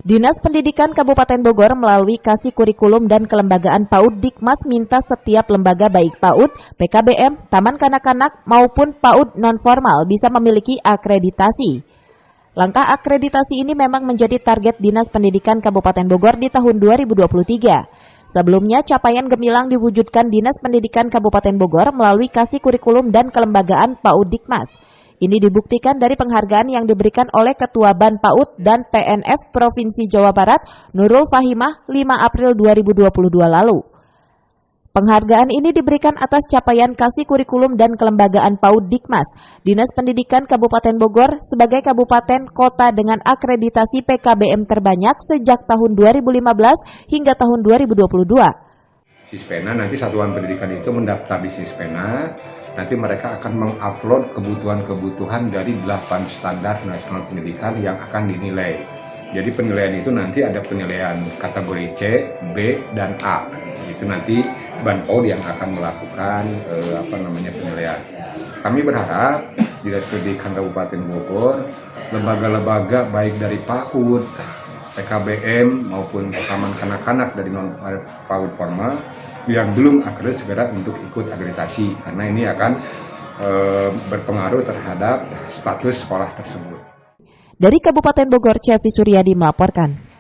Dinas Pendidikan Kabupaten Bogor melalui Kasih Kurikulum dan Kelembagaan PAUD Dikmas minta setiap lembaga baik PAUD, PKBM, Taman Kanak-Kanak maupun PAUD non-formal bisa memiliki akreditasi. Langkah akreditasi ini memang menjadi target Dinas Pendidikan Kabupaten Bogor di tahun 2023. Sebelumnya, capaian gemilang diwujudkan Dinas Pendidikan Kabupaten Bogor melalui Kasih Kurikulum dan Kelembagaan PAUD Dikmas. Ini dibuktikan dari penghargaan yang diberikan oleh Ketua Ban PAUD dan PNF Provinsi Jawa Barat, Nurul Fahimah, 5 April 2022 lalu. Penghargaan ini diberikan atas capaian Kasih Kurikulum dan Kelembagaan PAUD Dikmas, Dinas Pendidikan Kabupaten Bogor sebagai kabupaten kota dengan akreditasi PKBM terbanyak sejak tahun 2015 hingga tahun 2022. Sispena nanti satuan pendidikan itu mendaftar di Sispena. Nanti mereka akan mengupload kebutuhan-kebutuhan dari 8 standar nasional pendidikan yang akan dinilai. Jadi penilaian itu nanti ada penilaian kategori C, B, dan A. Itu nanti Ban PAUD yang akan melakukan penilaian. Kami berharap Dinas Pendidikan Kabupaten Bogor, lembaga-lembaga baik dari PAUD, PKBM maupun Taman Kanak-Kanak dari non PAUD formal yang belum akreditasi segera untuk ikut akreditasi karena ini akan berpengaruh terhadap status sekolah tersebut. Dari Kabupaten Bogor, Cevi Suryadi melaporkan.